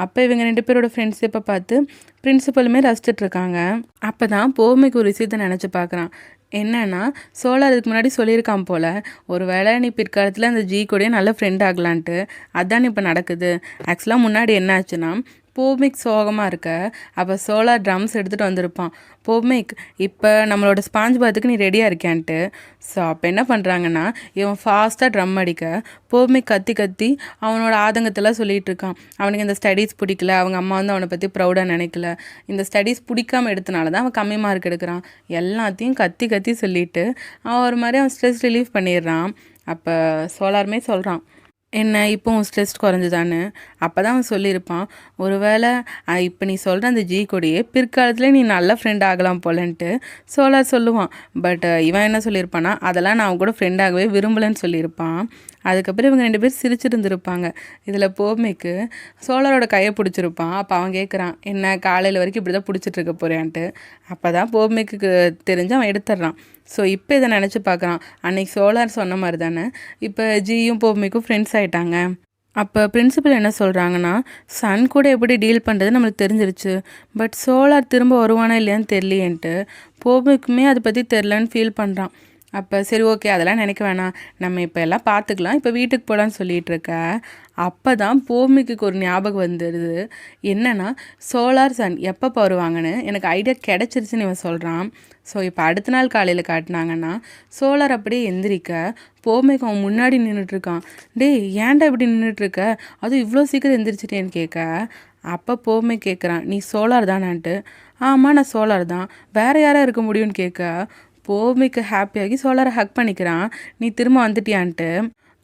அப்போ இவங்க 2 பேரோட ஃப்ரெண்ட்ஷிப்பை பார்த்து பிரின்சிபலுமே ரசிச்சிட்ருக்காங்க. அப்போ தான் போப்மிக்கு ஒரு விஷயத்தை நினச்சி பார்க்குறான். என்னன்னா, சோலார் இதுக்கு முன்னாடி சொல்லியிருக்கான் போல், ஒரு வேளை நீ பிற்காலத்தில் அந்த ஜி கூடயே நல்ல ஃப்ரெண்ட் ஆகலான்ட்டு. அதான் இப்போ நடக்குது. ஆக்சுவலாக முன்னாடி என்ன ஆச்சுன்னா, போப்மிக் சோகமாக இருக்க அப்போ சோலார் ட்ரம்ஸ் எடுத்துகிட்டு வந்திருப்பான். போப்மிக் இப்போ நம்மளோட ஸ்பாஞ்ச் பாத்துக்கு நீ ரெடியாக இருக்கியான்ட்டு. ஸோ அப்போ என்ன பண்ணுறாங்கன்னா, இவன் ஃபாஸ்ட்டாக ட்ரம் அடிக்க போப்மிக் கத்தி கத்தி அவனோட ஆதங்கத்தெல்லாம் சொல்லிகிட்டு இருக்கான். அவனுக்கு இந்த ஸ்டடீஸ் பிடிக்கல, அவங்க அம்மா வந்து அவனை பற்றி ப்ரௌடாக நினைக்கல, இந்த ஸ்டடீஸ் பிடிக்காம எடுத்தனால தான் அவன் கம்மி மார்க் எடுக்கிறான், எல்லாத்தையும் கத்தி கத்தி சொல்லிவிட்டு அவன் ஒரு மாதிரி அவன் ஸ்ட்ரெஸ் ரிலீஃப் பண்ணிடுறான். அப்போ சோலாருமே சொல்கிறான், என்ன இப்போ ஸ்ட்ரெஸ் குறைஞ்சுதான்னு. அப்போ தான் அவன் சொல்லியிருப்பான், ஒரு வேளை இப்போ நீ சொல்கிற அந்த ஜி கொடியே பிற்காலத்தில் நீ நல்ல ஃப்ரெண்ட் ஆகலாம் போலன்ட்டு சோலார் சொல்லுவான். பட் இவன் என்ன சொல்லியிருப்பான்னா, அதெல்லாம் நான் அவன் கூட ஃப்ரெண்டாகவே விரும்பலைன்னு சொல்லியிருப்பான். அதுக்கப்புறம் இவங்க 2 பேர் சிரிச்சிருந்துருப்பாங்க. இதில் போப்மிக்கு சோலாரோட கையை பிடிச்சிருப்பான். அப்போ அவன் கேட்குறான், என்ன காலையில் வரைக்கும் இப்படி தான் பிடிச்சிட்ருக்க போறியான்ட்டு. அப்போ தான் போப்மிக்கு தெரிஞ்சு அவன் எடுத்துடுறான். ஸோ இப்போ இதை நினச்சி பார்க்குறான், அன்னைக்கு சோலார் சொன்ன மாதிரி தானே இப்போ ஜியும் போப்மிக்கும் ஃப்ரெண்ட்ஸ் ஆகிட்டாங்க. அப்போ பிரின்சிபல் என்ன சொல்கிறாங்கன்னா, சன் கூட எப்படி டீல் பண்ணுறது நம்மளுக்கு தெரிஞ்சிருச்சு, பட் சோலார் திரும்ப வருவானா இல்லையான்னு தெரியலையேன்ட்டு போப்மிக்குமே அதை பற்றி தெரிலன்னு ஃபீல் பண்ணுறான். அப்போ சரி ஓகே, அதெல்லாம் நினைக்க வேணாம், நம்ம இப்போ எல்லாம் பார்த்துக்கலாம், இப்போ வீட்டுக்கு போகலான்னு சொல்லிகிட்டு இருக்க. அப்போ தான் போப்மிக்கு ஒரு ஞாபகம் வந்துடுது. என்னென்னா, சோலார் சன் எப்போ வருவாங்கன்னு எனக்கு ஐடியா கிடச்சிருச்சுன்னு இவன் சொல்கிறான். ஸோ இப்போ அடுத்த நாள் காலையில் காட்டினாங்கன்னா, சோலார் அப்படியே எந்திரிக்க போப்மிக்கு அவன் முன்னாடி நின்றுட்டுருக்கான். டேய் ஏன்டா இப்படி நின்றுட்டுருக்க, அதுவும் இவ்வளோ சீக்கிரம் எந்திரிச்சிட்டேன்னு கேட்க. அப்போ போப்மிக் கேட்குறான், நீ சோலார் தானான்ட்டு. ஆமாம் நான் சோலார் தான், வேறு யாராக இருக்க முடியும்னு கேட்க. போப்மிக்கு ஹாப்பியாகி சோலாரை ஹக் பண்ணிக்கிறான், நீ திரும்ப வந்துட்டியான்ட்டு.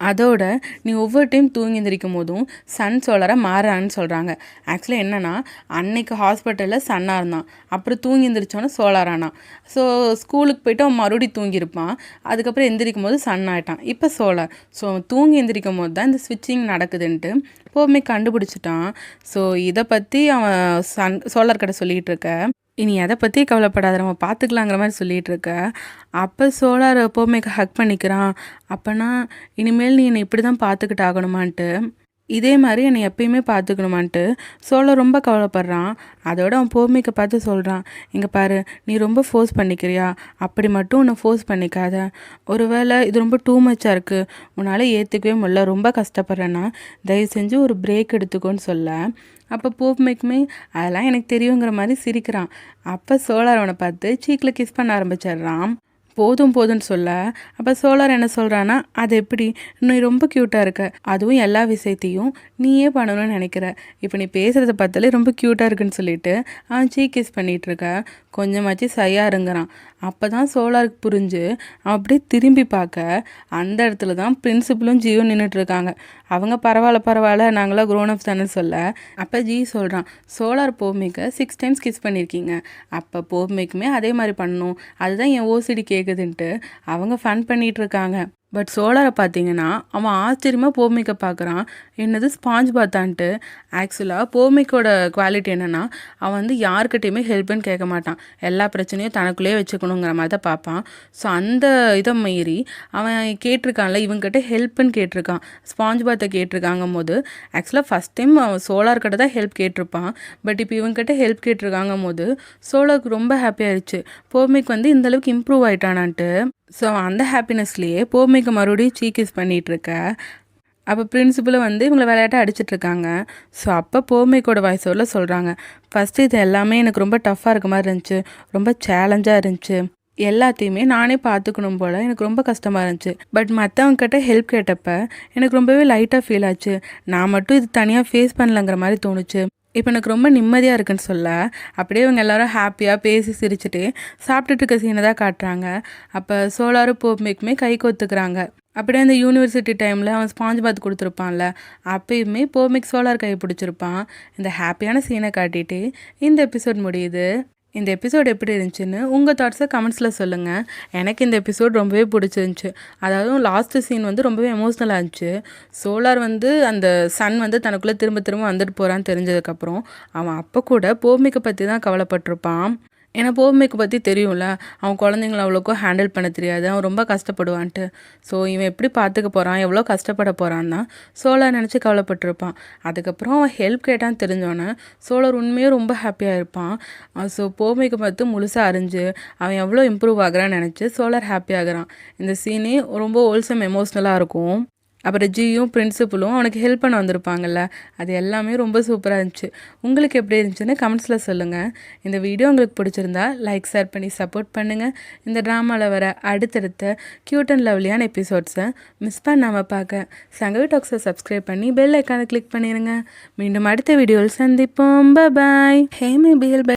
அதோட நீ ஒவ்வொரு டைம் தூங்கி எந்திரிக்கும் போதும் சன் சோலாராக மாறான்னு சொல்கிறாங்க. ஆக்சுவலாக என்னென்னா, அன்னைக்கு ஹாஸ்பிட்டலில் சன்னாக இருந்தான், அப்புறம் தூங்கி எந்திரிச்சோன்னே சோலாரானான். ஸோ ஸ்கூலுக்கு போய்ட்டு அவன் மறுபடியும் தூங்கியிருப்பான், அதுக்கப்புறம் எந்திரிக்கும் போது சன் ஆகிட்டான், இப்போ சோலார். ஸோ தூங்கி எந்திரிக்கும் போது தான் இந்த ஸ்விட்சிங் நடக்குதுன்ட்டு போப்மிக் கண்டுபிடிச்சிட்டான். ஸோ இதை பற்றி அவன் சோலார் கிட்ட சொல்லிகிட்டு இருக்க, இனி எதை பற்றி கவலைப்படாத, நம்ம பார்த்துக்கலாங்கிற மாதிரி சொல்லிகிட்டு இருக்க. அப்போ சோலார் போப்மிக் ஹக் பண்ணிக்கிறான். அப்போனா இனிமேல் நீ என்னை இப்படி தான் பார்த்துக்கிட்டு ஆகணுமான்ட்டு, இதே மாதிரி என்னை எப்பயுமே பார்த்துக்கணுமான்ட்டு சோலார் ரொம்ப கவலைப்படுறான். அதோட அவன் போப்மிக்கை பார்த்து சொல்கிறான், இங்கே பாரு, நீ ரொம்ப ஃபோர்ஸ் பண்ணிக்கிறியா, அப்படி மட்டும் உன்னை ஃபோர்ஸ் பண்ணிக்காத, ஒருவேளை இது ரொம்ப டூ மச்சாக இருக்குது, உன்னால் ஏற்றுக்கவே முடியல, ரொம்ப கஷ்டப்படுறேன்னா தயவு செஞ்சு ஒரு பிரேக் எடுத்துக்கோன்னு சொல்ல. அப்போ போப்மிக்குமே அதெல்லாம் எனக்கு தெரியுங்கிற மாதிரி சிரிக்கிறான். அப்போ சோலார் அவனை பார்த்து சீக்கில் கிஸ் பண்ண ஆரம்பிச்சிடுறான். போதும் போதும்னு சொல்ல. அப்போ சோலார் என்ன சொல்கிறான்னா, அது எப்படி, நீ ரொம்ப க்யூட்டாக இருக்க, அதுவும் எல்லா விஷயத்தையும் நீயே பண்ணணும்னு நினைக்கிற, இப்போ நீ பேசுகிறத பார்த்தாலே ரொம்ப க்யூட்டாக இருக்குன்னு சொல்லிட்டு அவன் கிஸ் பண்ணிகிட்ருக்க, கொஞ்சமாச்சு சையாக இருங்கிறான். அப்போ தான் சோலாருக்கு புரிஞ்சு அவன் அப்படியே திரும்பி பார்க்க அந்த இடத்துல தான் பிரின்சிபலும் ஜியும் நின்றுட்டுருக்காங்க. அவங்க பரவாயில்ல நாங்களாம் க்ரோனப்ஸ் தானே சொல்ல. அப்போ ஜி சொல்கிறான், சோலார் போப்மிக்கை 6 டைம்ஸ் கிஸ் பண்ணியிருக்கீங்க, அப்போ போப்மிக்குமே அதே மாதிரி பண்ணணும், அதுதான் என் ஓசிடி கேட்குதுன்ட்டு அவங்க ஃபன் பண்ணிகிட்ருக்காங்க. பட் சோலாரை பார்த்தீங்கன்னா அவன் ஆச்சரியமாக போப்மிக்கை பார்க்குறான், என்னது ஸ்பாஞ்ச் பாத்தான்ட்டு. ஆக்சுவலாக போப்மிக்கோட குவாலிட்டி என்னென்னா, அவன் வந்து யாருக்கிட்டையுமே ஹெல்ப்புன்னு கேட்க மாட்டான், எல்லா பிரச்சனையும் தனக்குள்ளேயே வச்சுக்கணுங்கிற மாதிரி தான் பார்ப்பான். ஸோ அந்த இதை மீறி அவன் கேட்டிருக்கான்ல, இவங்ககிட்ட ஹெல்ப்புன்னு கேட்டிருக்கான், ஸ்பாஞ்ச் பாத்தை கேட்டிருக்காங்கும் போது ஆக்சுவலாக ஃபஸ்ட் டைம் அவன் சோலார்கிட்ட தான் ஹெல்ப் கேட்டிருப்பான். பட் இப்போ இவங்ககிட்ட ஹெல்ப் கேட்டிருக்காங்கும் போது சோலாருக்கு ரொம்ப ஹாப்பியாகிடுச்சு, போப்மிக் வந்து இந்தளவுக்கு இம்ப்ரூவ் ஆகிட்டானான்ட்டு. ஸோ அந்த ஹாப்பினஸ்லேயே போப்மிக்கு மறுபடியும் கிஸ் பண்ணிகிட்ருக்க. அப்போ பிரின்சிபலும் வந்து இவங்களை விளையாட்ட அடிச்சிட்ருக்காங்க. ஸோ அப்போ போப்மிக்கோட வாய்ஸ் ஓவரில் சொல்கிறாங்க, ஃபஸ்ட்டு இது எல்லாமே எனக்கு ரொம்ப டஃப்பாக இருக்க மாதிரி இருந்துச்சு, ரொம்ப சேலஞ்சாக இருந்துச்சு, எல்லாத்தையுமே நானே பார்த்துக்கணும் போல் எனக்கு ரொம்ப கஷ்டமாக இருந்துச்சு. பட் மற்றவங்ககிட்ட ஹெல்ப் கேட்டப்ப எனக்கு ரொம்பவே லைட்டாக ஃபீல் ஆச்சு, நான் மட்டும் இது தனியாக ஃபேஸ் பண்ணலங்கிற மாதிரி தோணுச்சு, இப்போ எனக்கு ரொம்ப நிம்மதியாக இருக்குன்னு சொல்ல. அப்படியே இவங்க எல்லாரும் ஹாப்பியாக பேசி சிரிச்சுட்டு சாப்பிட்டுட்டு இருக்க சீனை தான் காட்டுறாங்க. அப்போ சோலாரும் போப்மிக்குமே கை கோத்துக்கிறாங்க. அப்படியே அந்த யூனிவர்சிட்டி டைமில் அவன் ஸ்பாஞ்ச் பாத் கொடுத்துருப்பான்ல, அப்பயுமே போப்மிக் சோலார் கை பிடிச்சிருப்பான். இந்த ஹாப்பியான சீனை காட்டிட்டு இந்த எபிசோட் முடியுது. இந்த எபிசோட் எப்படி இருந்துச்சுன்னு உங்கள் தாட்ஸை கமெண்ட்ஸில் சொல்லுங்கள். எனக்கு இந்த எபிசோட் ரொம்பவே பிடிச்சிருந்துச்சு. அதாவது லாஸ்ட்டு சீன் வந்து ரொம்பவே எமோஷ்னலாக இருந்துச்சு. சோலார் வந்து அந்த சன் வந்து தனக்குள்ளே திரும்ப திரும்ப வந்துட்டு போகிறான்னு தெரிஞ்சதுக்கப்புறம் அவன் அப்போ கூட போப்மிக்கை பற்றி தான் கவலைப்பட்டிருப்பான். ஏன்னா போமைக்கு பற்றி தெரியும்ல, அவன் குழந்தைங்கள அவ்வளோக்கும் ஹேண்டில் பண்ண தெரியாது, அவன் ரொம்ப கஷ்டப்படுவான்ட்டு. ஸோ இவன் எப்படி பார்த்துக்க போகிறான், எவ்வளோ கஷ்டப்பட போகிறான் தான் சோலார் நினச்சி கவலைப்பட்டிருப்பான். அதுக்கப்புறம் அவன் ஹெல்ப் கேட்டான்னு தெரிஞ்சோன்னே சோலார் உண்மையாக ரொம்ப ஹாப்பியாக இருப்பான். ஸோ போமைக்கு பார்த்து முழுசாக அறிஞ்சு அவன் எவ்வளோ இம்ப்ரூவ் ஆகுறான்னு நினச்சி சோலார் ஹாப்பி ஆகுறான். இந்த சீனே ரொம்ப ஹோல்சம் எமோஷ்னலாக இருக்கும். அப்புறம் ஜியும் பிரின்சிபலும் அவனுக்கு ஹெல்ப் பண்ண வந்திருப்பாங்கல்ல, அது எல்லாமே ரொம்ப சூப்பராக இருந்துச்சு. உங்களுக்கு எப்படி இருந்துச்சுன்னு கமெண்ட்ஸில் சொல்லுங்கள். இந்த வீடியோ உங்களுக்கு பிடிச்சிருந்தா லைக் ஷேர் பண்ணி சப்போர்ட் பண்ணுங்கள். இந்த ட்ராமாவில் வர அடுத்தடுத்த க்யூட் அண்ட் லவ்லியான எபிசோட்ஸை மிஸ் பண்ணாமல் பார்க்க சங்கவி டாக்ஸை சப்ஸ்கிரைப் பண்ணி பெல் ஐக்கானை கிளிக் பண்ணிடுங்க. மீண்டும் அடுத்த வீடியோவில் சந்திப்போம். பாய். ஹே மே பிஎல்